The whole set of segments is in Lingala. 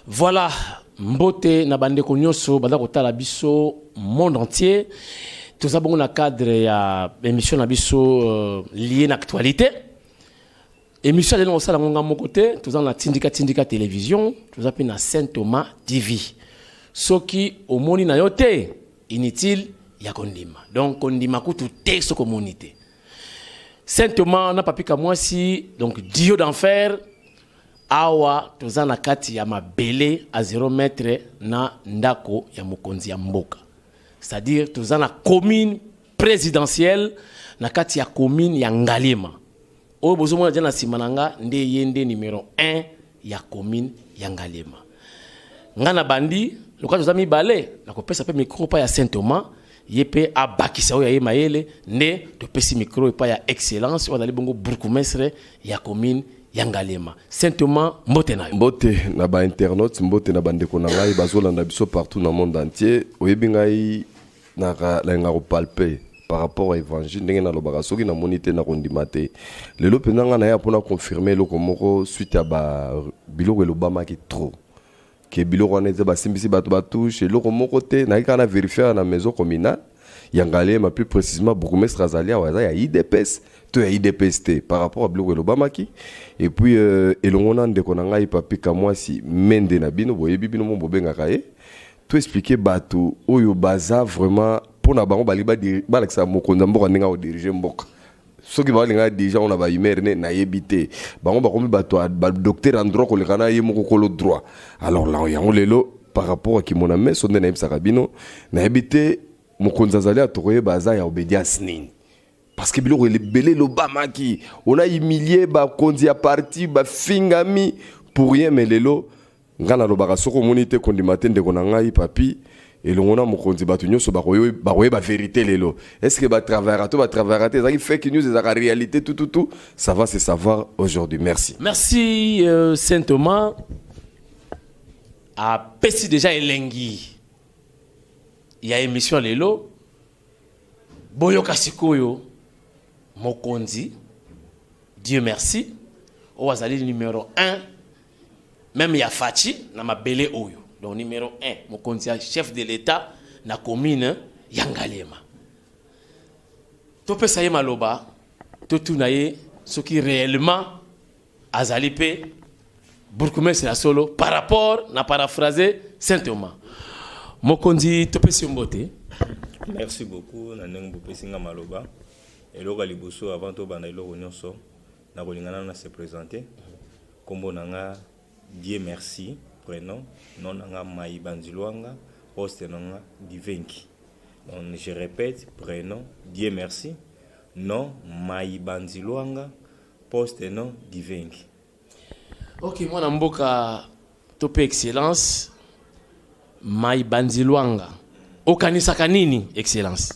Voilà, mbote na bande konyoso banda kotala biso monde entier. Tout ça bon na cadre ya émission na biso lié na actualité. Émission de ça la mon côté, tout ça na Tindika télévision, tout ça na Saint Thomas TV. Soki omoni na yote inutile ya kondima. Donc kondima kutu te so communauté. Saint Thomas na papika mwasi donc Dio d'enfer. Awa toza na kati ya mabele a 0 mètre na ndako ya mokonzi ya mboka. C'est-à-dire toza na commune présidentielle na kati ya commune ya Ngalema. Oyo bozomona jana simananga nde yende numéro 1 ya commune ya Ngalema. Ngana bandi loka toza mibale na kopesa pe micro pa ya Saint Thomas yepe abakisa oyo ya mayele nde topesi micro pa ya excellence o dali bongo bourgmestre ya commune Yangalema. Saint Thomas mbote na yo. Mbote na ba internautes, mbote na bandeko na ngai bazolanda biso partout dans le monde entier. Oyebi ngai na ngaro palper par rapport à évangile ndenge na lobaka soki na monité na kondima te. Lelo penanga na ya pona confirmer loko moko suite à ba biloko elobama ki trop. Ke biloko wana eza basimbisi bato batouche loko moko te na kana vérifier na maison communale Yangalema plus précisément bourgmestre Azalia waza ya IDPS. To ya IDPST par rapport à biloko elobamaki et puis elongona ndeko na ngai papi ka mwasi mende na bino boyebi bino mo bobengaka ye to expliquer bato oyo baza vraiment pona bango baliba balakisa mokonza mboka ndinga o diriger mboka soki balinga déjà on a ba humeur ne na yebité bango bakomi bato ba docteur en droit ko le kana ye moko kolo droit alors là ya lelo par rapport à qui mon ami sonde na yebisa kabino na yebité mokonza Azalia tokoye baza ya obedience nini. Parce que biloko belé l'Obama qui on a humilié ba kondi a parti ba fingami pour rien mais lelo ngana lobaka soko monité kondi matin de konanga papi et longona mokonzi batu nyoso ba koye ba vérité lelo est-ce que ba travers ça qui fake news et la réalité tout ça va se savoir aujourd'hui. Merci Saint Thomas a pesi déjà elengi il y a émission lelo boyo kasikoyo Mokonzi, Dieu merci, Ouazali numéro 1, même Yafachi, na ma belle oyo. Donc numéro 1, Mokonzi, chef de l'État, na commune Yangalema. Tope saye maloba, tout naye, ce qui réellement Azalipe, bourgmestre la solo, par rapport, na paraphrasé Saint Thomas. Mokonzi, tope siombote. Merci beaucoup, naneng bope singa maloba. Et là, liboso avant tout bana iloko nyonso na kolingana na se présenter kombo nanga Dieu merci prénom non nanga Mai Banzilwanga poste nanga Divenki. Donc je répète prénom Dieu merci non Mai Banzilwanga poste non Divenki. OK, moi na mboka tope excellence Mai Banzilwanga. Okanisa kanini excellence.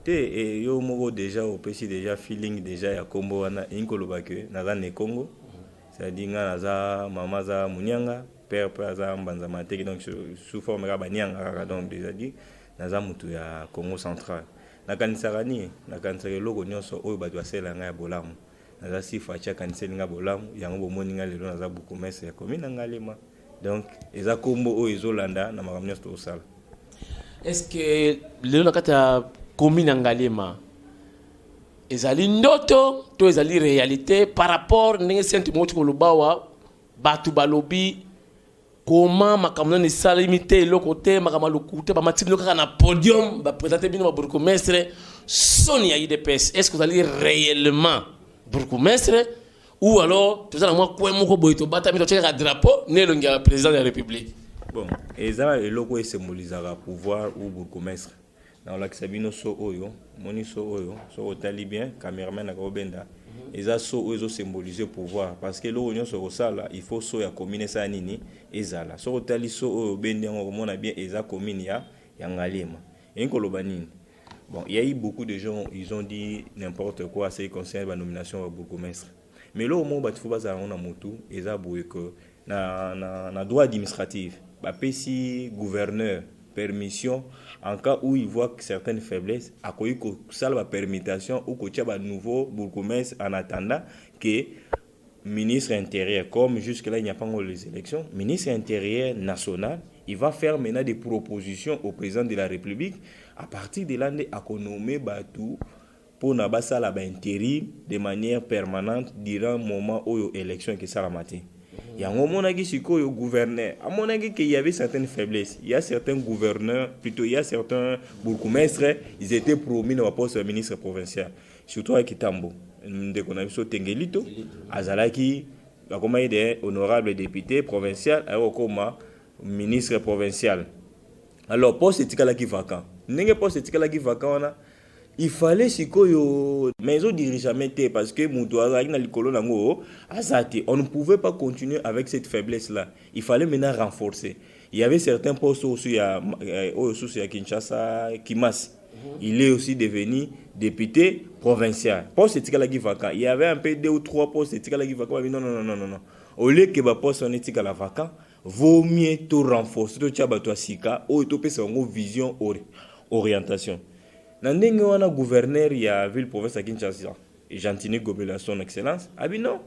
Et yo moko déjà au PC déjà feeling déjà ya kombo wana inkoloba ke naza ne Congo c'est-à-dire nga naza mama za munyanga père za mbanza mateki donc sous forme ya banyanga donc déjà dit naza mutu ya Congo central nakanisa kani nakanisa loko nyonso oyo bato asela nga ya bolamu naza sifa cha kanisa nga bolamu yango bomoni nga lelo naza bourgmestre ya commune Ngalema donc eza kombo oyo ezolanda na makambo nyonso tosala. Est-ce que lelo nakata commune Ngalema ezali ndoto to ezali réalité par rapport ndenge Saint Thomas kolobawa batu balobi comment makamna ni salimité lokote makama lokute ba matimi lokaka na podium ba présenter bino ba bourgmestre Sonia IDPS. Est-ce que vous allez réellement bourgmestre ou alors tout ça moi quoi moko boito bata mi to tcheka drapeau né le président de la République. Bon, eza eloko symbolisera pouvoir ou bourgmestre. Dans l'accès so oyo moni so oyo so otali bien cameraman akobenda eza so oyo symboliser pouvoir parce que lo nyonso osala il faut so ya commune sa nini ezala so otali so oyo bende ngo mona bien eza commune ya Ngalema enkoloba nini. Bon, il y a eu beaucoup de gens ils ont dit n'importe quoi ce qui concerne la nomination au bourgmestre mais lo mo batu faut baza na motu eza boye que na droit administratif ba pesi gouverneur permission en cas où il voit certaines faiblesses à quoi il la permutation ou qu'il y a un nouveau bourgmestre en attendant que ministre intérieur, comme jusque-là il n'y a pas encore les élections, ministre intérieur national, il va faire maintenant des propositions au président de la République à partir de l'année à nommer Batou pour n'abassa la intérim de manière permanente durant le moment où l'élection qui sera matin. Il y a un moment où le gouverneur, à mon avis, qu'il y avait certaines faiblesses. Il y a certains gouverneurs, plutôt il y a certains bourgmestres, ils étaient promis dans le poste de ministre provincial. Surtout avec Kitambo. Nous avons Tengelito, Azalaki, comme il est honorable député provincial, comme ministre provincial. Alors, poste est vacant. N'est-ce pas poste est vacant? Il fallait que mais on dirige jamais parce que on ne pouvait pas continuer avec cette faiblesse là. Il fallait maintenant renforcer. Il y avait certains postes aussi à Kinshasa, Kimas. Il est aussi devenu député provincial. Poste vacant. Il y avait un peu 2 ou 3 postes vacants. Non. Au lieu que le poste soit vacant, vaut mieux tout renforcer. Tout le sika ou tout peut une vision orientation. Nandenge wana gouverneur ya ville province à Kinshasa Gentini Gobela son excellence abi non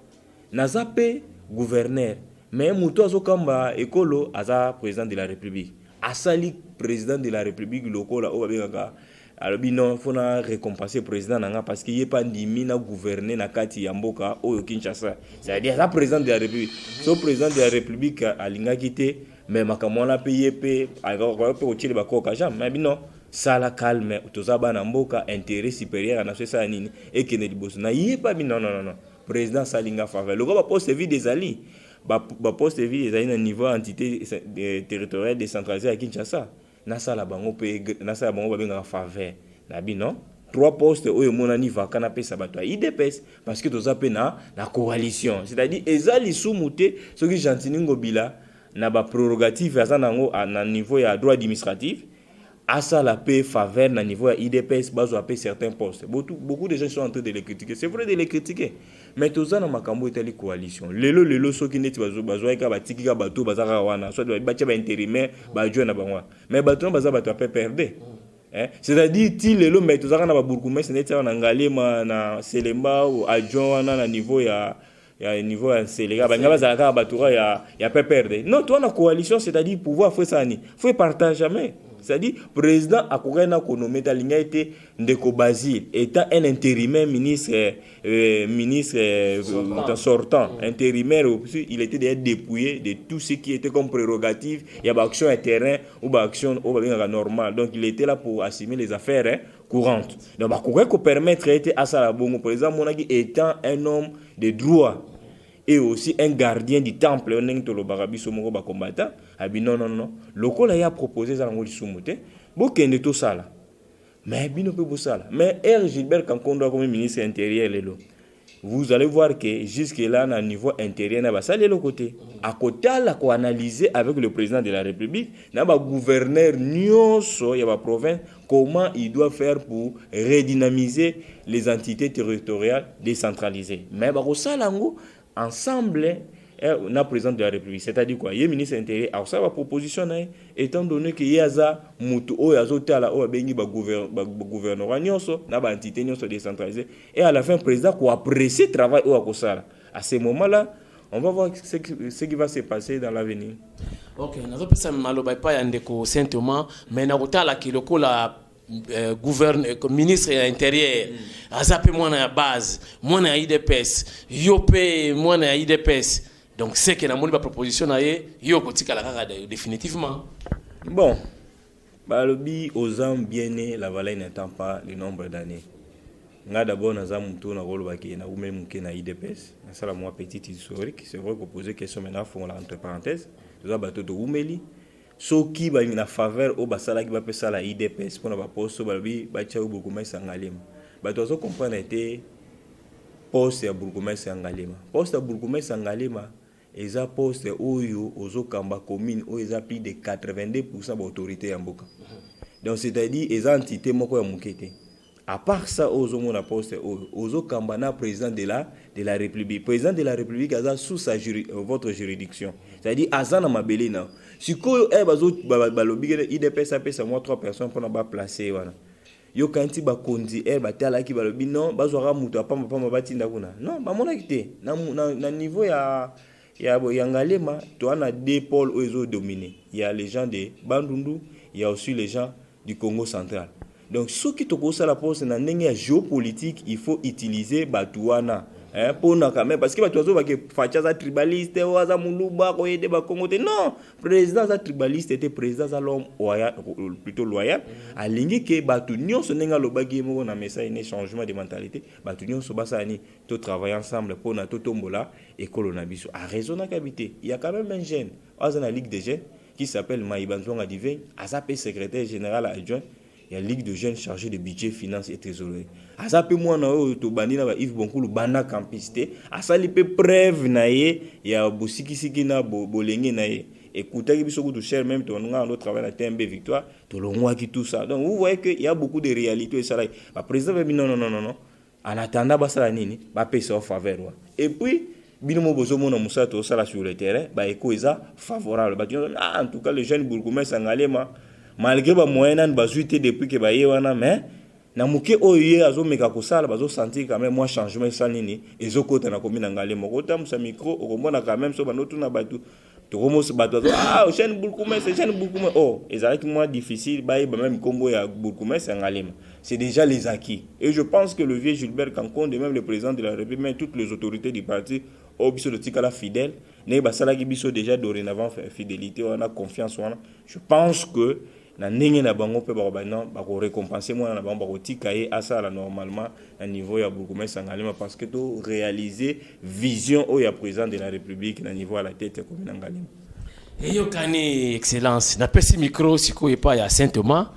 nazape gouverneur mais muto azokamba ekolo aza président de la république asali président de la république lokola o babengaka alobi non fona récompenser président nanga parce que yepa ndimi na gouverner na kati ya mboka oyo Kinshasa c'est-à-dire la président de la république so président de la république alingaki te mais makamona pe pe otile bakoka jam mais abi non ça la calme tozaba na mboka intérêt supérieur na ça nini et que ne liboso na yepa bi non président salinga faveur le ba poste vie des alliés ba poste vie des alliés na niveau entité territoriale décentralisée à Kinshasa na sala bango pe na sala bango ba benga faveur na bi non 3 postes oyo monani vacant na pesa bato IDPS parce que tozape na coalition c'est-à-dire ezali soumuté ce qui Gentini Ngobila na ba prérogative azanango na niveau ya droit administratif à ça la paix faveur na niveau IDPS bazo a certains postes. Beaucoup de gens sont en train de les critiquer. C'est vrai de les critiquer. Mais tous na makambo etali coalition. Lelo so ki neti bazo ka batiki ka bato bazaka wana. Soit ba tcha ba intérimaire ba joie na bangwa. Mais bato baza bato a perdre. C'est-à-dire ti lelo mais tous na ba bourgmestre neti na ngalema na Selemba ou adjoint wana na niveau ya niveau ya Selega ba ngaba za ka bato ya perdre. Non, toi na coalition c'est-à-dire pouvoir faire ça ni. Faut partager jamais. C'est-à-dire, le président a nommé Ndeko Basile, étant un intérimaire ministre sortant. Intérimaire, il était déjà dépouillé de tout ce qui était comme prérogative. Il y a action à terrain ou action normale. Donc, il était là pour assumer les affaires courantes. Donc, il faut permettre à ça, le président Monagi étant un homme de droit et aussi un gardien du temple, on est le barabiso moko ba combattant. Abi non. Lokola ya proposé ça ngoli sumuté. Bokende to sala. Mais bino pe bosala. Mais R Gilbert Kankondo comme ministre intérieur lelo. Vous allez voir que jusque là na niveau intérieur na ba sala le côté. À côté la ko analyser avec le président de la République, na ba gouverneur nyonso ya ba province comment il doit faire pour redynamiser les entités territoriales décentralisées. Mais ba ko sala ngo ensemble na président de la République, c'est-à-dire quoi, il y a ministre intérieur alors ça va proposition étant donné que yaza mutu o yazo tala o bengi ba gouvernement nyonso na ba entité nyonso décentralisée et à la fin président ko apprécier travail o akosala. À ce moment-là, on va voir ce qui va se passer dans l'avenir. OK, nazo pesa maloba pa ya ndeko Saint-Thomas mais na kotala kiloko la gouverneur ministre intérieur azape mwana ya base mwana ya IDPS yope mwana ya IDPS donc c'est que na moni ba proposition na yo kotika la kaka définitivement bon balobi aux hommes bien nés la valeur n'étant pas le nombre d'années nga d'abord na za muto na rolo baki na ou même na IDPS na sala moi petite historique c'est vrai que poser question maintenant font entre parenthèses tout bateau de Oumeli soki ba na faveur o basala ki ba pesa la IDPS pour na ba poste balobi ba tia bourgmestre Ngalema ba to zo comprendre était poste ya bourgmestre Ngalema poste ya bourgmestre Ngalema eza poste oyo ozo kamba commune o eza plus de 82% d'autorité ya mboka donc c'est-à-dire eza entité moko ya mukete à part ça ozo mona poste ozo kamba na président de la République président de la République aza sous sa votre juridiction c'est-à-dire azana mabele na sikoyo bazo balobi IDPS apesa moi 3 personnes pour na ba placer wana yo kanti ba kondi batala ki balobi non bazwaka mutu apamba pamba batinda kuna non bamona kite na niveau ya Ngalema tu as deux pôles où ils ont dominé. Il y a les gens de Bandundu, il y a aussi les gens du Congo central. Donc ce qui te cause la pose dans la géopolitique, il faut utiliser Batouana. Pour quand même parce que Batouazo va que Fachaza tribaliste ou Aza Muluba ou Yede Bakongo. Non, président za tribaliste était président za l'homme plutôt loyal. A lingi que Batounion se nenga lobagi mo na message un changement de mentalité. Batounion so basani to travailler ensemble pour na to tombola et colonabiso. A raison na kabité. Il y a quand même un jeune Aza na ligue des jeunes qui s'appelle Maïbanzonga Divin, Azapé secrétaire général adjoint. Il y a Ligue de jeunes chargée de budget, finances et trésorerie. À ça, moi, to bandina ba Yves Bonkulu banda campiste. À ça, il peut preuve naie. Il y a Boussiki Sikina Bolengé naie. Écoutez, il y a de cher même. On a un autre travail à TMB Victoire. Tout le monde qui tout ça. Donc vous voyez qu'il y a beaucoup de réalités et ça là. Le président va dire non. En attendant, bah ça la nini, bah payer ça en faveur. Et puis binomo bozo mona musa to ça là sur le terrain. Bah éco isa favorable. Bah en tout cas les jeunes bourgmestres en Ngalema. Malgré ba moyenne bazuité depuis que ba yewana mais na muke oye azo meka kosala bazo sentir quand même moi changement ça nini ezo kota na commune Ngalema kota musa micro okomona quand même so banotu na batu to komos batu au chaîne Bourgmestre oh ezalaki moi difficile ba même combo ya Bourgmestre Ngalema c'est déjà les acquis et je pense que le vieux Gilbert Kankonde même le président de la République même toutes les autorités du parti au biso de tikala fidèle ne basala ki biso déjà dorénavant fidélité on a confiance on je pense que na ndenge na bango pe ba récompenser moi na bango ba tikaye asala normalement à niveau ya Bourgmestre Ngalema parce que to réaliser vision au ya président de la République na niveau à la tête comme Ngalema et yo kani excellence na pesi micro siko epa ya Saint Thomas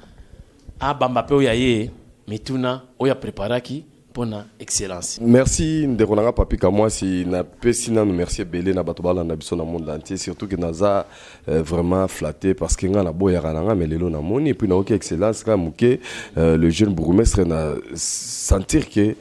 a bamba pe ya ye mituna o ya préparaki pona excellence. Merci ndekonanga papi ka moi si na pesi na nous merci belé na batobala na biso na monde entier surtout que naza vraiment flatté parce que nga na boya kananga melelo na moni et puis na OK excellence ka muke le jeune bourgmestre na sentir que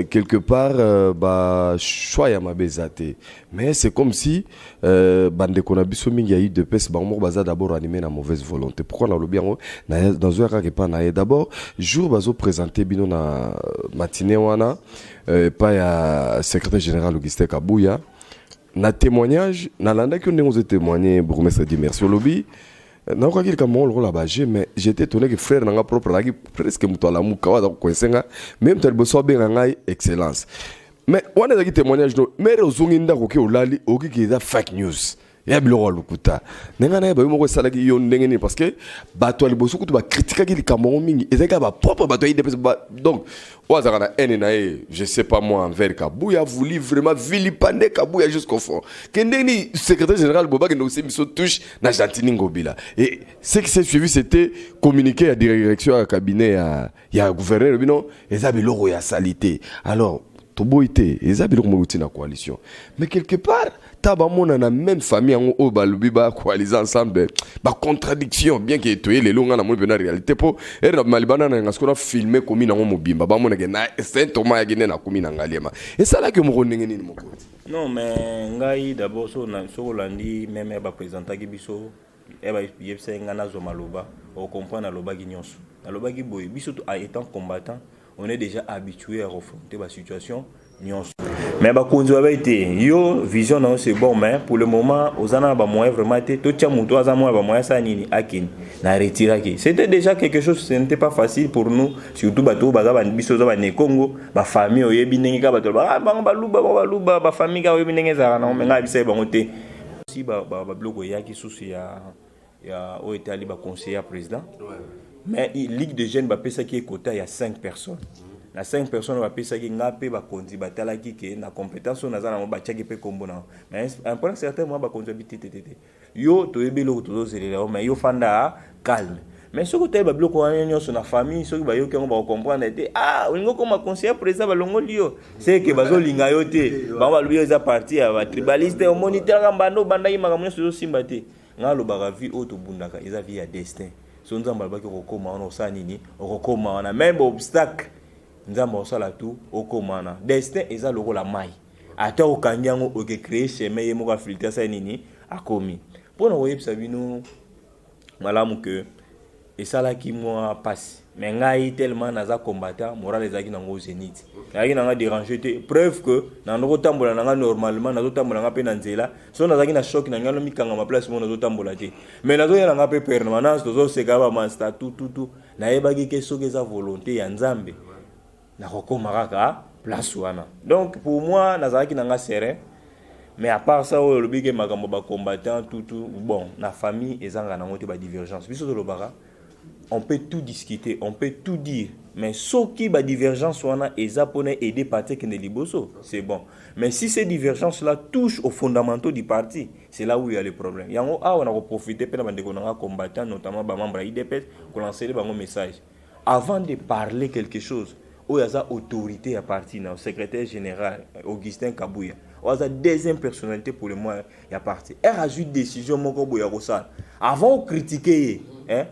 quelque part ba choix ya mabezate mais c'est comme si bande kona biso mingi ya UDPS ba mo baza d'abord animé na mauvaise volonté pourquoi na lobi yango na dans un cas que pas na d'abord jour bazo présenter bino na matinée wana pas ya secrétaire général Augustin Kabouya na témoignage na landa ki on témoigner bourgmestre dit merci au lobby na ko kili kama rôle là-bas mais j'étais étonné que frère nanga propre là qui presque muto la mukawa da ko senga même tel beso benga ngai excellence mais on a des témoignages no mais ozungi ndako ke olali oki za fake news ya biloko lukuta nenga na ba mo sala ki yo ndenge ni parce que bato ali boso kutu ba critiquer ki Cameroun mingi ezaka ba propre bato IDPS donc oazaka na ene na je sais pas moi envers Kabouya voulu vraiment vilipender Kabouya jusqu'au fond que ndeni secrétaire général Boba que nous se touche na Gentini Ngobila et ce qui s'est suivi c'était communiquer à direction à cabinet ya gouverneur bino ezabi loko ya salité alors toboité ezabi loko mo na coalition mais quelque part tabamona na même famille en o balubi ba coaliser ensemble ba contradiction bien que toyé les longa na mo bena réalité po era malibana na ngaskona filmer komi na mobimba ba mona ke na Saint Thomas ya gine na komi na Ngalema et ça là que mo ndenge nini moko non mais ngai d'abord so landi même ba présenter ki biso e ba yebse ngana zo maloba o comprendre loba ki nyonso na loba ki boy biso étant combattant on est déjà habitué à affronter la situation nyonso mais ba konzo ba été yo vision non c'est bon mais pour le moment aux ana ba moyen vraiment té to tia muto aza moyen ba moyen ça nini akini na retiraki c'était déjà quelque chose ce n'était pas facile pour nous surtout bato baza ba biso za ba ne Congo ba famille oyebi ndenge ka bato ba luba ba famille ka oyebi ndenge za na nga bisa ba ngote si ba bloco yaki souci ya o été ali ba conseiller président mais ligue de jeunes ba pesa ki quota il y a 5 personnes. Na 5 personnes va pesa ki ngape ba kondi batala ki ke na compétence on azana mo ba tchaki pe kombo na mais un point certain moi ba kondi bitete yo to yebelo to zelela mais yo fanda calme mais ce côté ba bloco wanyo sur na famille so ba yo ke on ba comprendre te olingo ko ma conseiller président ba longo lio c'est que bazo linga yo te ba ba luyo za parti ya ba tribaliste au moniteur ngambano banda yi makamyo so simbate ngalo ba vie auto bundaka eza vie ya destin so nzamba ba ki kokoma on sa nini okoma on a même obstacle nzamba osala tout okomana destin eza loko la mai ata okanyango oke créer chemin yemo ka filter sa nini akomi pona oyebisa bino malamu que esala ki moi passe mais ngai tellement naza combattant moral ezaki nango zénith ngai nanga déranger te preuve que nando tambola nanga normalement nazo tambola nga pe na nzela so nazaki na choc na ngalo mikanga ma place mo nazo tambola te mais nazo yela nga pe permanence tozo seka ba master tout na yebaki ke soki eza volonté ya nzambe na kokoma kaka place wana. Donc pour moi nazaki nanga serein. Mais à part ça, le big makambo ba combattant tout bon, la famille ezanga na ngote ba divergence. Biso de lobara, on peut tout discuter, on peut tout dire, mais ce qui ba divergence wana ezapone aider parti que ne liboso, c'est bon. Mais si ces divergences là touchent aux fondamentaux du parti, c'est là où il y a le problème. Yango a on a profité pe na bande konanga combattant notamment ba membre IDPS pour lancer le message. Avant de parler quelque chose, où il y a autorité à partir, le secrétaire général Augustin Kabouya. Il y a deuxième personnalité pour le mois à partir. Elle a eu décision avant de critiquer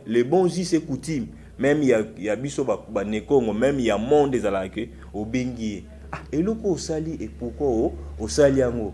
les bons us et coutumes, même il y a biso ba nekongo, même il y a monde des alakés au bengi. Et le ko sali et pourquoi au sali ango.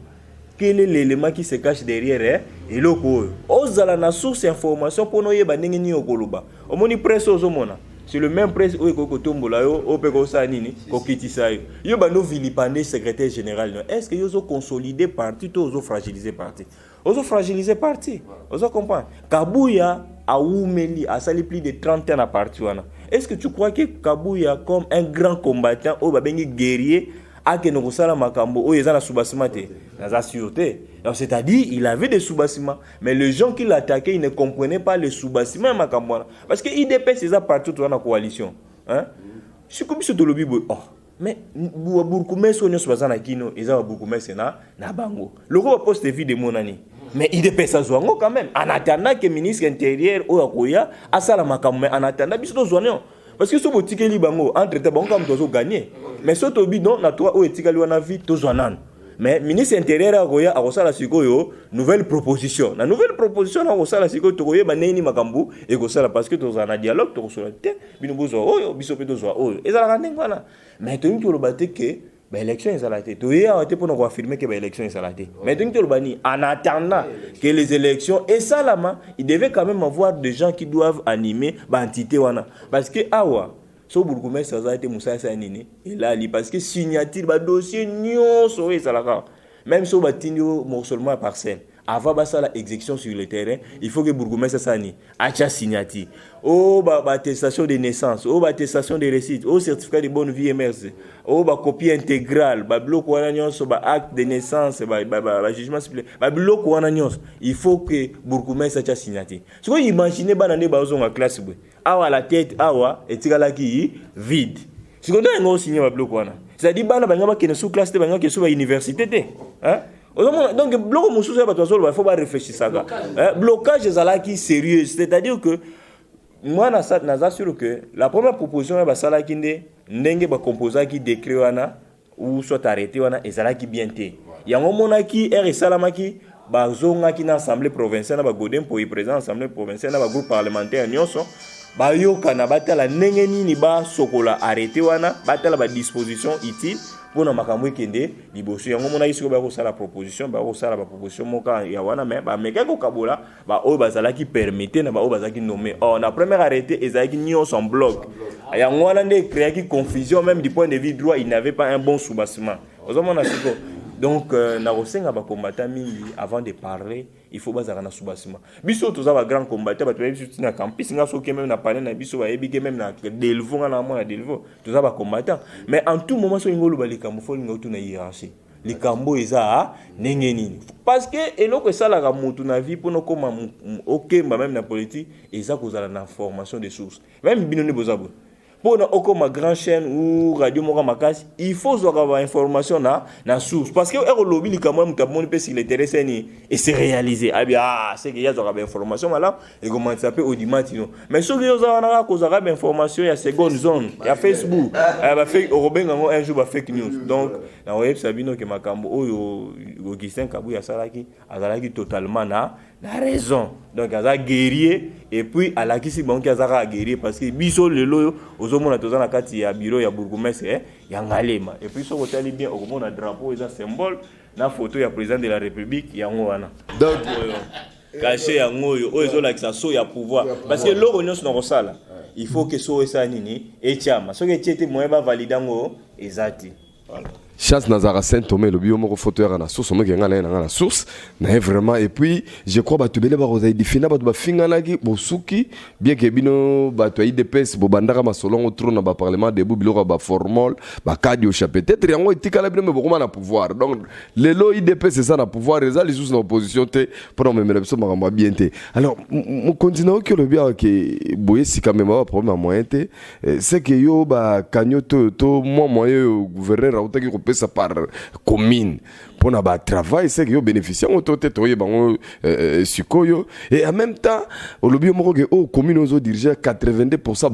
Quel est l'élément qui se cache derrière et le ko ozala na source information pour nous yeba ndenge ni okoloba. Omoni presse ozomona. C'est le même presse où ekotombola yo opeko sa nini ko kitisa yo. Yo bano vilipande secrétaire général. Est-ce que yo zo consolider parti to zo fragiliser parti? Ozo fragiliser parti. Ozo comprendre. Kabouya a oumeli a sali plus de 30 ans à parti wana. Est-ce que tu crois que Kabouya comme un grand combattant au babengi guerrier a que no sala makambo o yeza na subasima te? Naza sûreté. Donc c'est-à-dire il avait des sous-bâtiments, mais les gens qui l'attaquaient, ils ne comprenaient pas les sous-bâtiments Makambouana. Parce que IDP c'est ça partout dans la coalition. Hein? C'est comme si tu le dis, oh, mais Bourkoumé sonne sur Bazana Kino, ils ont Bourkoumé c'est na bango. Le gros poste de vie de mon année. Mais IDP ça zoango quand même. En attendant que le ministre intérieur ou Akoya a ça la Makamou, en attendant bis do zoanyo. Parce que ce boutique li bango entre te bango comme tozo gagner. Mais ce tobi non na toi ou etika li wana vie to zoanan. Mais ministre intérieur Akoya a reçu la sikoyo nouvelle proposition. La nouvelle proposition a reçu la sikoyo to koyeba neni makambu et ko sala parce que to zana dialogue to reçu la te bino bozo oyo biso pe to zo oyo. Ezala ngwana. Mais to nki lo batte que ba élection ezala te. To ya été pour nous affirmer que ba élection ezala te. Mais to nki lo bani en attendant que les élections et salama, il devait quand même avoir des gens qui doivent animer ba entité wana parce que awa so Bourgoumès ça a été Moussa Sanini et là parce que signature ba dossier nyonso ezalaka même so batinyo morcellement parcelle avant ça la exécution sur le terrain il faut que Bourgoumès Sani acha signature oh ba attestation de naissance oh ba attestation de récit oh certificat de bonne vie MRC oh ba copie intégrale ba bloc wana nyonso ba acte de naissance ba jugement supplémentaire ba bloc wana nyonso il faut que Bourgoumès acha signature so imaginez banane ba ozonga classe bwe awa la tête awa etikalaki vide sikondo ngo signer ba bloc wana c'est-à-dire bana bangaba kene sous classe te bangaba ke sous ba université te hein. Donc, bloc moussou, il faut pas réfléchir ça. Blocage est sérieux. C'est-à-dire que moi, je sûr que la première proposition est que les composants qui décrivent ou soit arrêtés est bien té. Il y a un moment qui est salamaki, bazonga qui l'Assemblée provinciale, godem pour y présenter l'Assemblée provinciale, groupe parlementaire, nyonso. Bayoka na batala nengeni ni ba sokola arrêté wana batala ba disposition utile pour na makambo kende liboso yango mona isiko ba ko sala proposition ba ko sala ba proposition moka ya wana mais ba meka ko kabola ba o bazala ki permettre na ba o bazaki nommer na première arrêté ezaki nyonso en bloc yango wana ndé créer ki confusion même du point de vue droit il n'avait pas un bon soubassement ozomona siko. Donc, na rosenga ba combattant mingi avant de parler, il faut bazara na soubassement. Biso tous ba grand combattant ba tuyebi sur na campus nga so ke même na parler na biso ba yebi ke même na delvo na mo na delvo. Tous ba combattant. Mais en tout moment so ngolo ba likambo fo ngautu na hiérarchie. Likambo eza ndenge nini. Parce que eloko sala ka mutu na vie pour no koma okemba même na politique eza kozala na formation des sources. Même bino ne bozabo. Pour ma grande chaîne ou radio Mora Makas, il faut avoir information na source parce que le lobby quand même t'abonne pas sur les terrains et c'est réalisé. Ah bien c'est qu'il y a des informations là et comment ça s'appelle audimat mais ceux qui ont des informations il y a seconde zone, il y a Facebook, va faire Robin un jour va fake news. Donc na web Sabino que makambo Augustin Kabouya salaki azalaki totalement na raison. Donc aza guerrier et puis alaki bon ki azaka guerrier parce que biso lelo ozomona tozana kati ya bureau ya bourgmestre ya ngalema et puis so kotali bien okomona drapeau eza symbole na photo ya président de la république ya ngwana. Donc caché yango oyo ezolakisa so ya pouvoir parce que loko nyonso na kosala il faut que so esa nini etiama soki etie te moyen bavalide yango eza te voilà. Chance Nazara Saint-Thomé, le biomoro photo à la source, on m'a gagné la source, mais vraiment, et puis, je crois, que tu belle barosaï di fina, tu vas finalagi, bosuki, bien que bino, tu as IDPS, bobandara, ma solon, au trône, ba parlement, debout, bilo, ba formol, ba cadio, chapé, peut-être, il y a un petit calabri, mais beaucoup, on a pouvoir. Donc, les lots IDPS, c'est ça, na pouvoir, les les sous, en opposition, pour me mettre ça, ma bien, alors, mon continent, que le bien, que, boye, si quand même, problème à moyen, c'est que yo, ba, cagno, moi, moyen, gouverneur, autant qu'il ça par commune pour na ba travail c'est que yo bénéficiant autorité toye bango sikoyo et en même temps au lobby moko que au commune ozo diriger 82%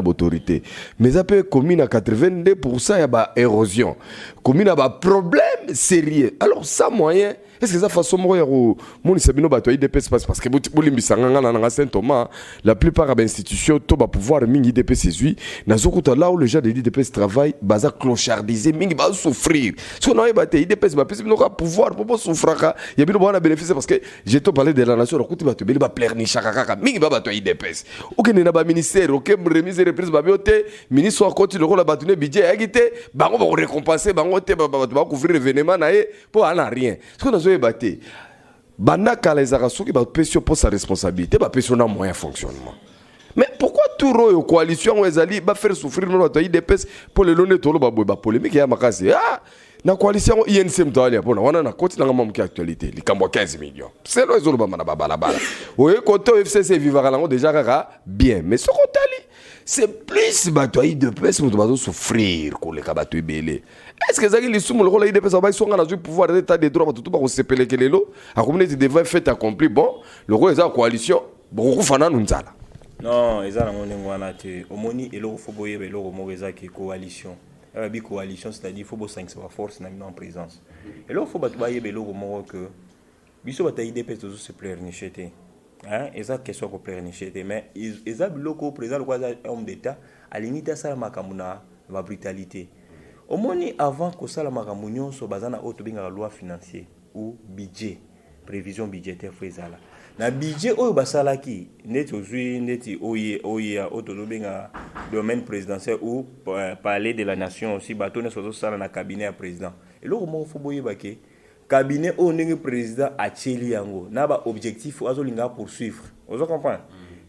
d'autorité mais ça peut commune à 82% ya ba érosion commune a ba problème sérieux alors ça moyen est-ce que ça façon moko ya ko moni sabino ba toy DPS parce que bolimbisa nganga na Saint Thomas la plupart des institutions to ba pouvoir mingi DPS ezui na zokuta là où le gens de DPS travail baza clochardiser mingi ba souffrir si on a ba DPS ba pesi binoka pouvoir pour souffraka ya bino ba bénéficier parce que j'ai to parler de la nation rokuti ba to beli ba plerni chakaka mingi ba toy DPS OK na ba ministère OK remise reprise ba biote ministre wa koti lokola ba tune budget agite bango ba récompenser bango te ba couvrir événement na e pour ana rien ce qu'on batté banaka les arasuki ba pression pour sa responsabilité ba pression na moyen fonctionnement mais pourquoi tout ro coalition ezali ba faire souffrir no to IDPS pour le donner tolo ba polémique ya makasi na coalition INC mtali pour na na côté na mamu actualité likambo 15 millions c'est lo ezolo ba mana ba bala oye côté FCC vivra lango déjà kaka bien mais ce côté c'est plus bato IDPS moto bazo souffrir ko le kabato ebele est-ce que zaki lisumu le IDPS ba songa na pouvoir d'état des droits bato ba ko sepele kelelo a communauté devait fait accompli bon le roi eza coalition beaucoup fana nzala non eza na ngone ngwana te omoni eloko foboye beloko mo eza ki coalition bi coalition c'est-à-dire faut bo 5 force na en présence eloko faut bato ba yebeloko mo que biso bata IDPS zo se pleurnicher te. Hein, eza question ko pleurnicher mais eza biloko président le quoi homme d'état à limite ça makamuna va brutalité omoni avant ko sala makamunyo so bazana auto binga loi financier ou budget prévision budgétaire fezala na budget oyo basalaki neti ozui neti oye auto binga domaine présidentiel ou palais de la nation aussi bato ne so sala na cabinet ya président et loko mo fo boye baké cabinet au ndenge président acheli yango na ba objectif azolinga poursuivre vous comprenez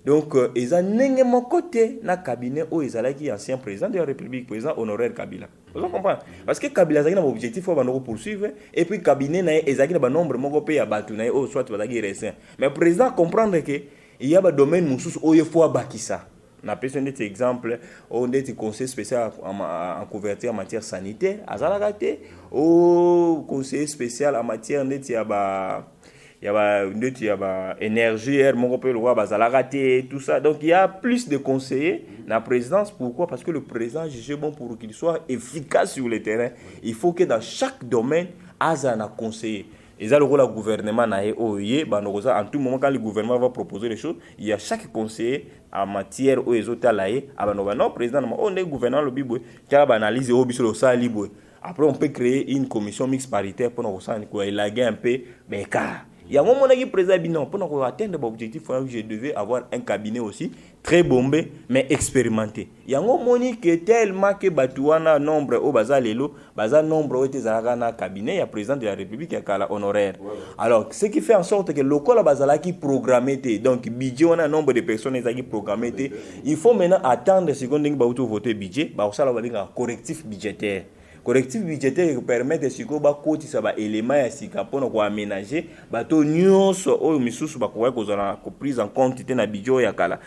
donc eza ndenge mon côté na cabinet o ezalaki ancien président de la République président honoraire Kabila vous comprenez parce que Kabila zaki na objectif o banoko poursuivre et puis cabinet na ezaki na ba nombre moko pe ya batu na o soit bazaki récent mais président comprendre que il y a ba domaine mususu o yefo bakisa na personne cet exemple on est conseil spécial en couverture en matière sanitaire azalakate au conseil spécial en matière net ya ba énergie mon rappel roi bazalakate tout ça donc il y a plus de conseillers na présidence pourquoi parce que le président juge bon pour qu'il soit efficace sur le terrain il faut que dans chaque domaine azana conseiller et ça le rôle du gouvernement na oye banoza en tout moment quand le gouvernement va proposer les choses il y a chaque conseiller en matière où les autres laé abanova non président on est gouvernant le bibo qui a analysé au biso ça libre après on peut créer une commission mixte paritaire pour nous ça quoi il a gagné un peu mais car il y a un moment qui président non pour nous atteindre l'objectif je devais avoir un cabinet aussi très bombé mais expérimenté il y a un moment qui tellement que batuana nombre au bazalelo bazal nombre au tezalaka cabinet il y a président de la République qui a honoraire alors ce qui fait en sorte que local bazala qui programmé donc budget on a nombre de personnes qui programmé il faut maintenant attendre seconde que ba voter budget ba ça va correctif budgétaire correctif budgétaire permet de siko ba koti sa ba élément ya sika pona ko aménager bato nyonso oyo misusu ba ko kozana ko prise en compte te na budget ya kala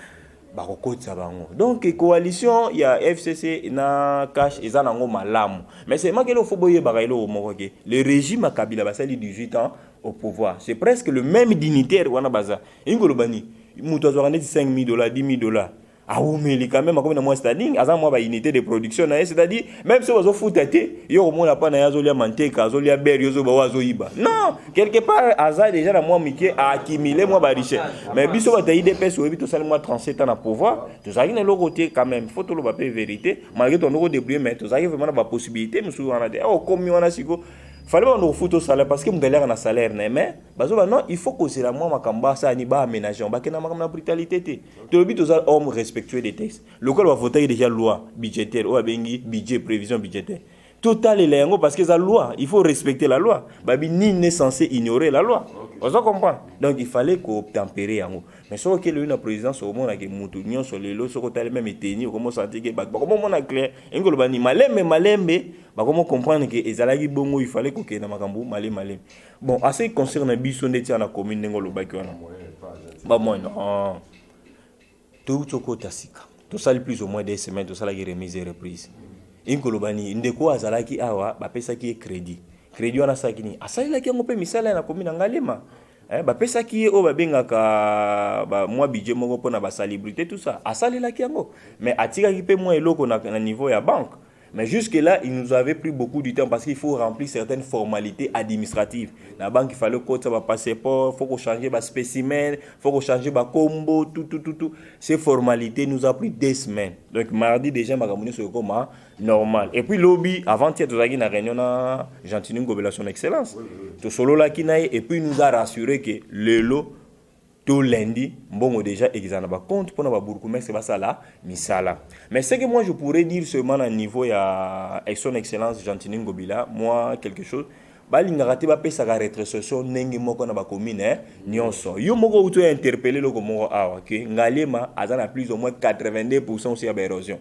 ba ko koti sa bango donc coalition ya FCC na cash eza nango malamu mais c'est makelo fo boye ba kailo moko ke le régime Kabila basali 18 ans au pouvoir c'est presque le même dignitaire wana baza ingolo bani muto azwa net $5,000 $10,000 ah oui mais quand même comme dans moi standing azan moi ba unité de production c'est-à-dire même si vous fout tête yo au moins pas na yazolia manteka azolia ber yo zo ba wazoiba non quelque part azan déjà na moi mike a accumuler moi ba richesse mais biso ba IDPS ou bito seulement 37 ans na pouvoir to ça na le côté quand même faut to le papier vérité malgré ton euro débrouiller mais to ça vraiment ba possibilité monsieur on a dit oh comme on a siko fallait pas nous foutre au salaire parce que mon galère na salaire mais non il faut que c'est la moi makamba ça ni ba aménager on ba que na makamba brutalité té to but aux hommes respectueux des textes le col va voter déjà loi budgétaire ou abengi budget prévision budgétaire total et lengo parce que la loi il faut respecter la loi babi ni n'est censé ignorer la loi on se comprend donc il fallait qu'on tempérer yango mais ce que le présidence au monde avec mutu nyon sur les lots ce que tel même tenir comment sentir que comment on a clair ngolo bani malembe comment comprendre que ezalaki bongo il fallait que na makambo malem bon à ce qui concerne biso ndeti na commune ngolo baki wana ba moi non tout choko tasika tout ça plus ou moins des semaines tout ça la remise et reprise inkolobani ndeko azalaki awa bapesaki crédit wana sakini asalelaki yango mpe misala na commune ngalema bapesaki o babengaka ba mwa budget moko mpona basalubrité tout ça asalelaki yango mais atikaki mpe mwa eloko na niveau ya banque. Mais jusque-là, il nous avait pris beaucoup de temps parce qu'il faut remplir certaines formalités administratives. La banque, il fallait que ça va passeport, il faut qu'on change le spécimen, il faut qu'on change le combo, tout. Ces formalités nous ont pris 2 semaines. Donc, mardi, déjà, ma communauté c'est comment normal. Et puis, lobby, avant-hier, nous avons une réunion à Gentiline Gobela son excellence. Tout solo là qui naïe, et puis, il nous a rassuré que le lot, tout lundi, bon déjà examen compte pour nous bourgmestre c'est pas ça là misala. Mais ce que moi je pourrais dire seulement à niveau ya son excellence Gentiline Gobila, moi quelque chose balingaraté ba pesa ka rétrocession nengi moko na ba commune nyonso. Yo moko uto interpeller le comme OK ngalema azana plus ou moins 82% aussi à érosion.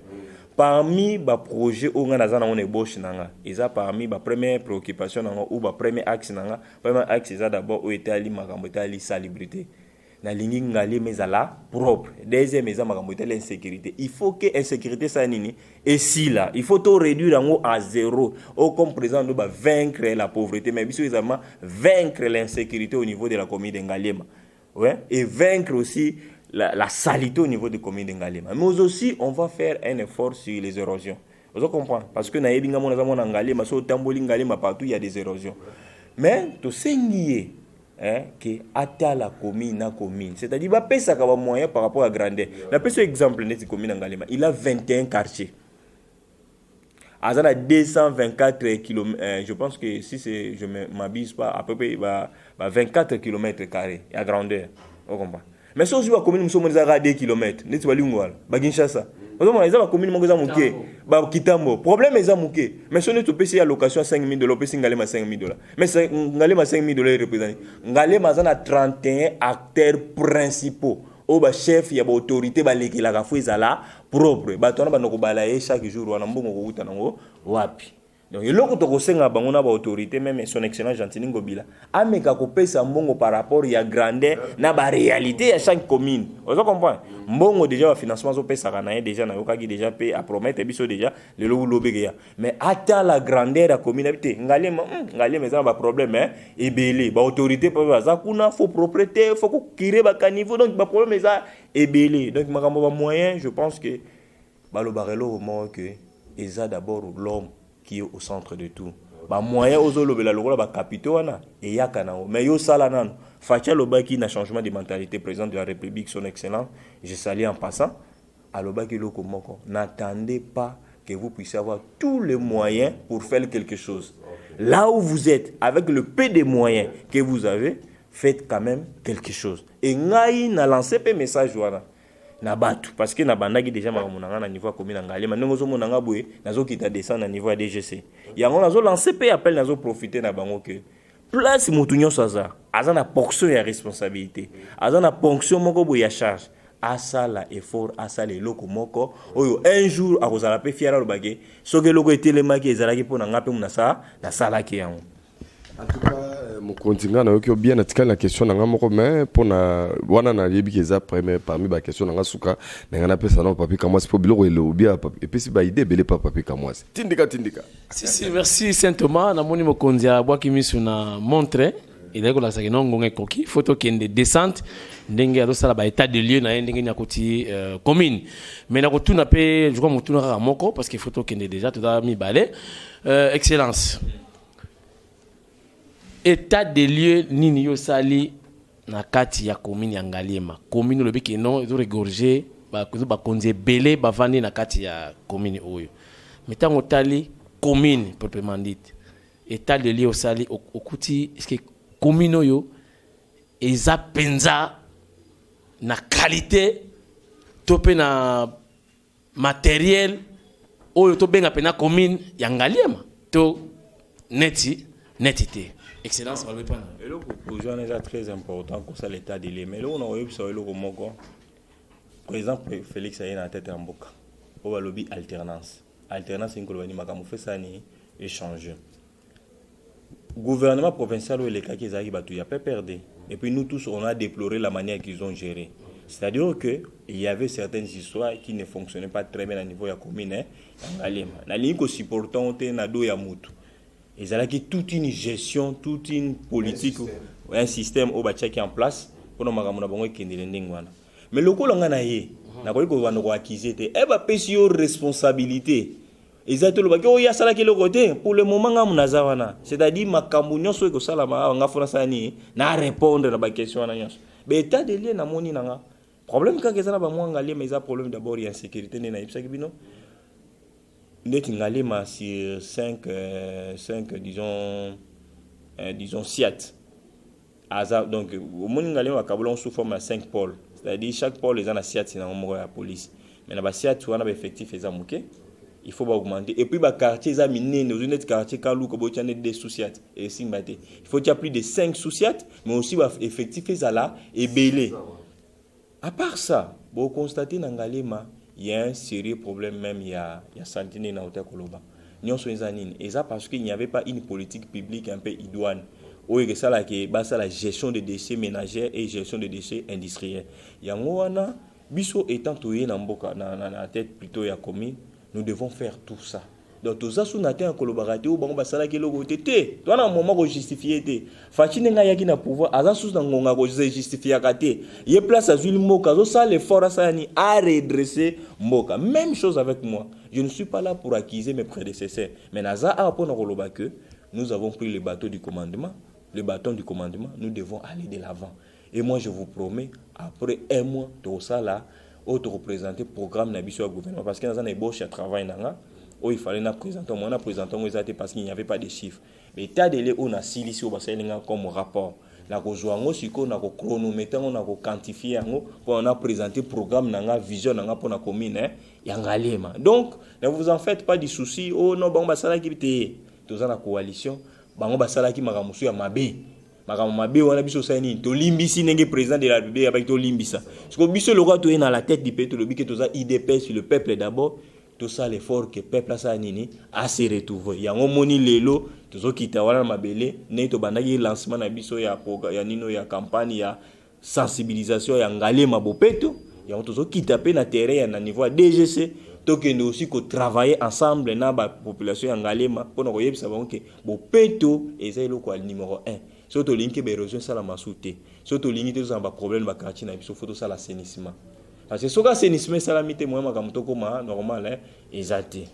Parmi les projets où on a ébauche nanga, ils ont parmi les premières préoccupations ou les premiers axes nanga, premier axe c'est d'abord où était ali makambo ali salubrité. Na lingi ngali mezala propre deuxième eza makambo l'insécurité il faut que insécurité ça nini et si là il faut tout réduire en à zéro au comme présent nous va vaincre la pauvreté mais bien évidemment vaincre l'insécurité au niveau de la commune de Ngalema ouais et vaincre aussi la saleté au niveau de la commune de Ngalema mais aussi on va faire un effort sur les érosions vous comprenez parce que na yebinga mona za mona Ngalema so tamboli Ngalema partout il y a des érosions mais to sengié que ata la commune na commune c'est-à-dire va payer ça comme moyen par rapport à grandeur la petit exemple de cette commune Ngalema il a 21 quartiers à 224 km je pense que si c'est je m'abuse pas à peu près 24 km² à grandeur on comprend mais si on commune nous sommes à 2 km n'est-ce pas lingwala ba Kinshasa on a commune mongo za muke ba Kitambo problème est muke mais si on est au PC à location $5,000 PC Ngalema $5,000 mais Ngalema $5,000 représente Ngalema za 31 acteurs principaux au ba chef ya ba autorité ba lekela ka fo ezala propre ba tona ba noko balaye chaque jour wana mbongo ko uta nango wapi donc eloko to kosenga bango na ba autorité même son excellence Gentiline Gobila ameka ko pesa mbongo par rapport ya grandeur na ba réalité ya chaque commune vous comprenez mbongo déjà ba financement zo pesa kana déjà na yokaki déjà paye à promettre biso déjà le lo lobeke mais ata la grandeur ya commune habité Ngalema ça ba problème et belé ba autorité pa za kuna faut propriété faut ko kire ba caniveau donc ba problème ça et belé donc makambo ba moyen je pense que ba lo barelo au moins que eza d'abord l'homme qui est au centre de tout. Ba moyen ozolo bela lokola ba capitaux wana et yakana mais yo sala nan fatia lobaki na changement de mentalité président de la République son excellence je salue en passant alobaki loko moko n'attendez pas que vous puissiez avoir tous les moyens pour faire quelque chose là où vous êtes avec le peu de moyens que vous avez faites quand même quelque chose et ngai na lancé pe message wana na batu parce que na bandaki déjà mamunanga na niveau commune Ngalema ndongo zo monanga boye nazo kita descendre na niveau DGC yango nazo lancer pe appel nazo profiter na bango que place mutunyo saza azana ponction ya responsabilité azana ponction moko boye ya charge asala effort asala eloko moko oyo un jour akozala pe fiera lo bagé soke loko etelemaki ezalaki pona ngape munasa na salaki yango. En tout cas, mon continent na yoki bien atikala la question nanga moko mais pona wana na yebi keza premier parmi ba question nanga suka nanga na pesa na papi kamwa c'est pour biloko ele obia papi et puis si ba idée belé pas papi kamwa tindika si merci Saint Thomas na moni mokonzi abwa kimisu na montre il est ko la sakino ngonge koki photo kende descente ndenge ya sala ba état de lieu na ndenge nyakoti commune mais na kotuna pe je crois motuna ka moko parce que photo kende déjà tout a mi balé excellence état des lieux nini yo sali na kati ya commune ya Ngalema commune lobi ke non ezo regorger ba konze belé bavandi na kati ya commune oyo metango tali commune proprement dit état de lieu osali okuti est-ce que commune yo eza penza na qualité to pe na matériel oyo to benga pena commune ya Ngaliema to netité excellence balbe pana et le projet est très important pour ça l'état de lieu mais là on a eu ça le moko par exemple Félix a na tête en boka o ba lobby alternance une kolobani makamu fait ça ni échanger gouvernement provincial ou les cas qui arrivent à tout y a pas perdu et puis nous tous on a déploré la manière qu'ils ont géré. C'est-à-dire que il y avait certaines histoires qui ne fonctionnaient pas très bien au niveau de la commune en Ngaliema. La ligne que supportant était na do ya mutu. Et ça là qui toute une gestion, toute une politique, un système au batia qui en place pour nous makamuna bango kendele ndengwana. Mais le ko langa na ye, na ko ko wana ko accuser te e ba pesi yo responsabilité. Exactement le baki o ya sala ki le côté pour le moment nga munaza wana. C'est-à-dire makambu nyonso ko sala ma nga fona sani na répondre na ba question wana nyonso. Mais état de lieu na moni nanga problème quand ils ont ba moi Ngaliema mais ça problème d'abord il y a insécurité na ibsa kibino net Ngaliema sur 5 disons SIAT azar donc au monde Ngaliema kabolon sous forme à 5 pôles c'est-à-dire chaque pôle les a na SIAT c'est na mo ya police mais na ba SIAT on a effectif les amuke il faut augmenter et puis ba quartier za minene aux net quartier kalu ko bo tiane des sous-SIAT et simbate il faut qu'il y a plus de 5 sous-SIAT mais aussi ba effectif les là et belé. À part ça, vous constatez dans Ngaliema, il y a un sérieux problème même, il y a Santine dans Hôtel Koloba. Et ça parce qu'il n'y avait pas une politique publique un peu idoine. Oui, c'est ça la gestion des déchets ménagers et gestion des déchets industriels. Il y a un biso étant toué dans la tête plutôt il y a commis, nous devons faire tout ça. Donc tout ça sous naté en collaborateur ou bon basala qui logo tété toi na moment ko justifier té fachine nga yaki na pouvoir aza sous na ngonga ko justifier katé yé place à zuli moka zo ça l'effort à ça ni à redresser moka même chose avec moi je ne suis pas là pour accuser mes prédécesseurs mais naza a pour na koloba que nous avons pris le bâton du commandement nous devons aller de l'avant et moi je vous promets après un mois tout ça là auto représenter programme na biso gouvernement parce que dans un ébauche à travail nanga où il fallait présenter parce qu'il n'y avait pas de chiffres. Mais tas de on a silicé comme rapport. La on a chronométré, on a quantifié, on a présenté programme, on a vision pour la commune. Donc, ne vous en faites pas de soucis. Oh non, bon, ça qui était dans la coalition, bon, ça qui m'a remué à Mabé. Mabe wana biso sani to limbisi nenge président de la République avec to limbisa. Parce que biso le roi to est dans la tête du peuple, le bique to ça IDP sur le peuple d'abord. Tout ça l'effort que peuple a ça nini a se retrouver ya ngomoni lelo tozo kita wana mabele ne to bandaki lancement na biso ya programme ya nino ya campagne ya sensibilisation ya Ngaliema bopeto ya tozo kita pe na terrain na niveau DGC to que nous aussi ko travailler ensemble na ba population ya Ngaliema pour ko yebisa ba que bopeto eza le quoi numéro 1 surtout linki be besoin ça la masouté surtout linki to za ba problème ba quartier na biso photo ça l'assainissement. Parce que ce que c'est nisme salamité moi comme to comme normal hein exacté.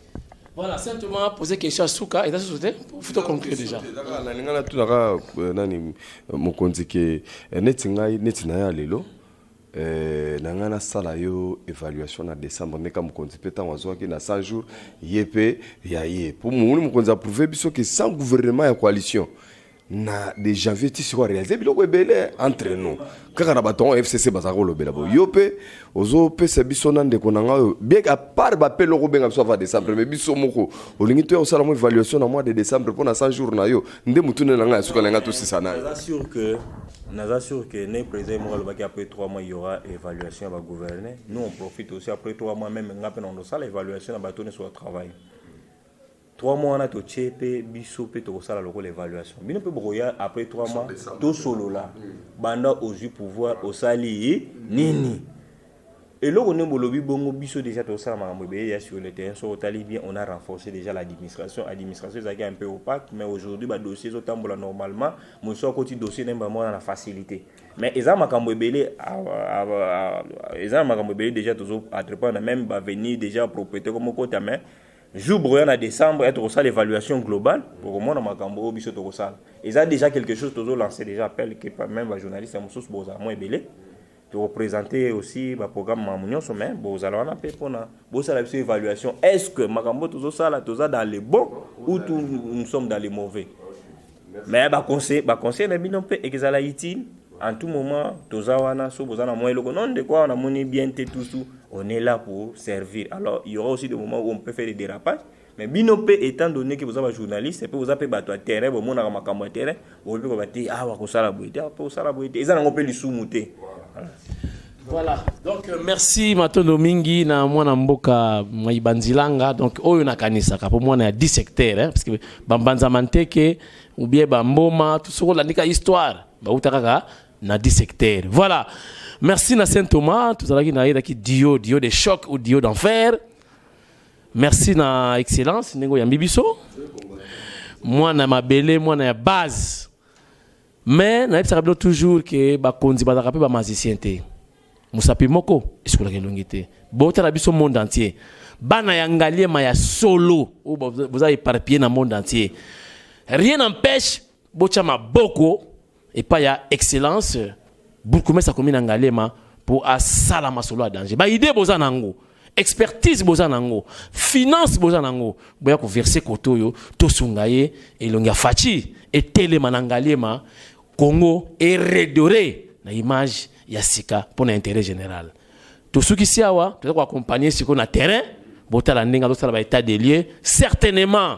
Voilà, simplement poser question à Souka et ça sauter faut conclure déjà. Na ngana tu naka nani mokonzi ke netina ya lelo na ngana sala yo évaluation na décembre neka mokonzi peta wazo ki na 100 jours yepé ya ye pour mokonzi approuver biso que sans gouvernement ya coalition na de janvier ti siko réaliser biloko ebele entre nous kaka na baton FCC bazako lobela bo yope ozo pesa biso na ndeko na nga bien à part ba pe loko benga biso va décembre mais biso moko olingi to osala mo évaluation na mois de décembre pour na 100 jours na yo nde mutune na nga suka na nga to sisana J'assure que ne président Moral après 3 mois il y aura évaluation va gouverner nous on profite aussi après 3 mois même ngapé on ça l'évaluation na batonner sur le travail 3 mois on a to chepe biso pe to sala loko l'évaluation bino pe broya après 3 mois to solo là banda ozu pouvoir osali nini et là on est bolobi bongo biso déjà to sala makambo be ya sur le terrain so otali bien on a renforcé déjà l'administration ça un peu opaque mais aujourd'hui ba dossier zo tambola normalement mon so côté dossier nemba mo na facilité mais eza makambo ebele déjà to entreprendre même ba venir déjà propriété comme côté mais jour broyant en décembre être ça l'évaluation globale pour moi dans makambo biso to ça et ça déjà quelque chose to lancé déjà appel que même les journalistes à sous boza moi belé de représenter aussi le programme mamunyon sommet boza la na pe pona boza la évaluation est-ce que makambo to ça là to dans les bons ou nous sommes dans les mauvais Mais conseil na bino pe exala utile en tout moment tozawana so bozana moi le non de quoi on a moni bien tout on est là pour servir. Alors il y aura aussi des moments où on peut faire des dérapages. Mais bino pe étant donné que vous êtes journaliste et puis vous avez bateau à terrain vous mona makambo à terrain vous pouvez bati wa ko sala boité ko sala boité ezana on peut li soumuter. Voilà. Donc merci Matondo Mingi na mwana mboka Maibanzilanga. Donc oyo na kanisa ka pour moi na 10 secteurs hein parce que bambanza manteke ou bien bamboma tout ce qu'on a histoire ba utaka na 10 secteurs. Voilà. Merci na Saint Thomas, tout ça na qui dio de choc ou dio d'enfer. Merci na excellence nengo ya Mbibiso. Moi na mabele, moi na base. Mais na ça toujours que ba konzi ba rapper ba musicien té. Musapi moko esikola kelongité. Bota la biso monde entier. Bana ya ngaliema ya solo ou vous avez éparpillé dans le monde entier. Rien n'empêche bocha maboko et pas ya excellence beaucoup mais ça commune en ngaliema pour asala masolo à danger. Ba idée boza nango. Expertise boza nango, finance boza nango, boya ko verser kotoyo, to sungaye et longa fachi et télé manangaliema Congo est redoré na image ya sika pour l'intérêt général. Tout ce qui s'y a wa, peut-être accompagner ce qu'on a terrain, botala ndinga do sala ba état des lieux, certainement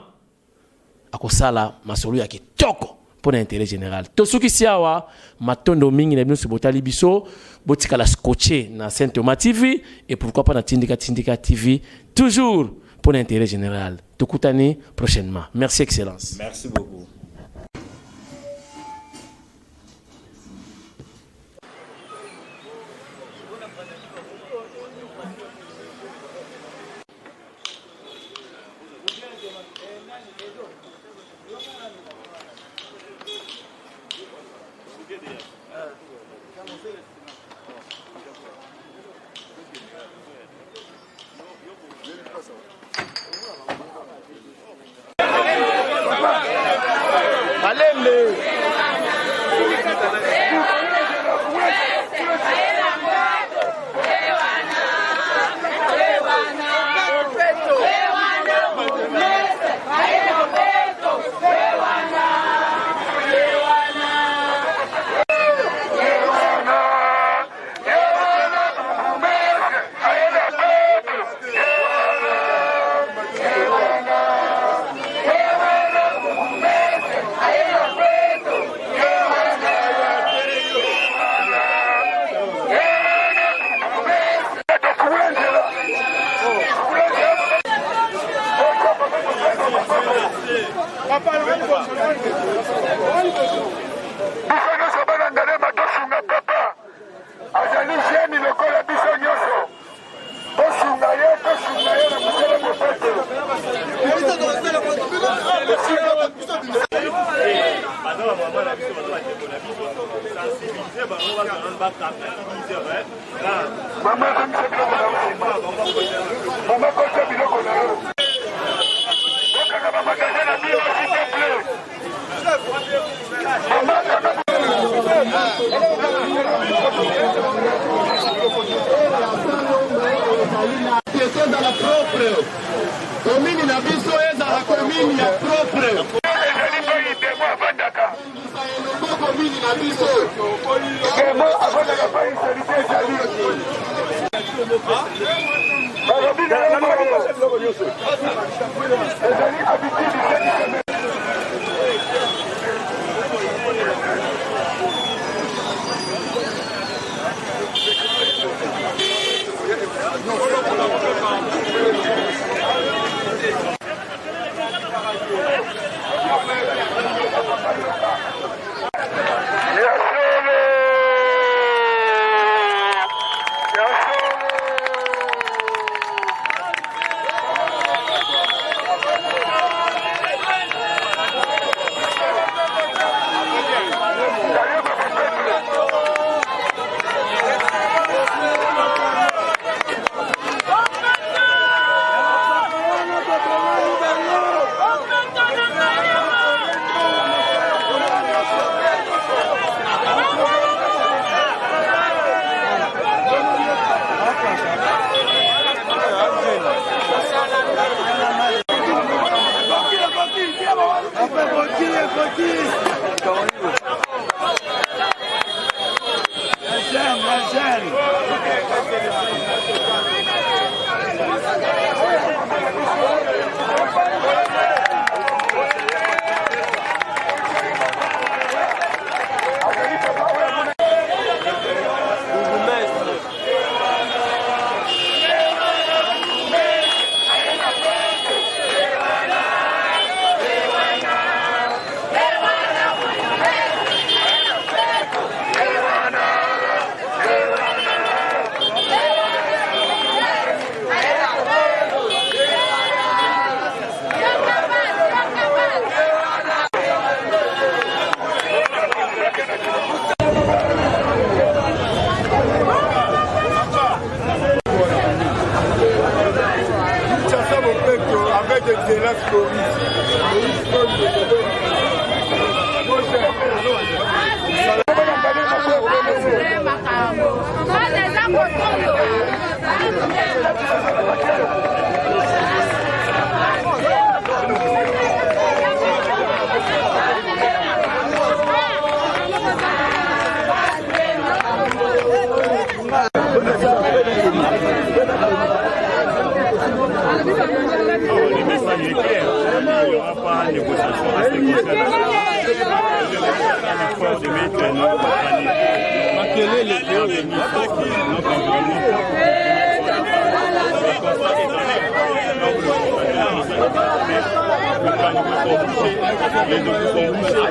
akosala masolo ya kitoko pour l'intérêt général. Tout ce qui s'y a wa, Matondo Mingi na bino se botali biso, botika la scotché na Saint Thomas TV et pourquoi pas na Tindika TV, toujours pour l'intérêt général. Tukutani prochainement. Merci Excellence. Merci beaucoup. avec excellence Maurice. Le message est clair, il n'y aura pas de négociation à ce concernant. L'effort de mettre notre panier, notre environnement.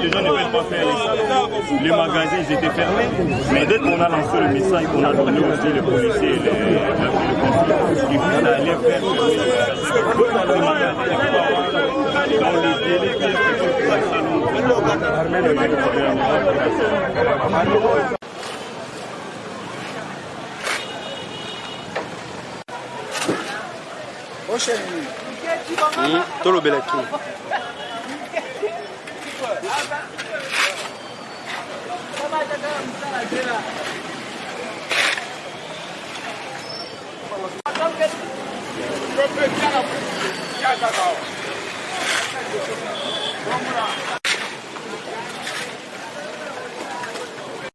Les gens ne veulent pas faire les salles. Les magasins ils étaient fermés. Mais dès qu'on a lancé le message, qu'on a donné aussi les policiers et les consuls, ils vont aller faire les magasins dans le délai que ça permet de mettre Todo belaki. Thank you.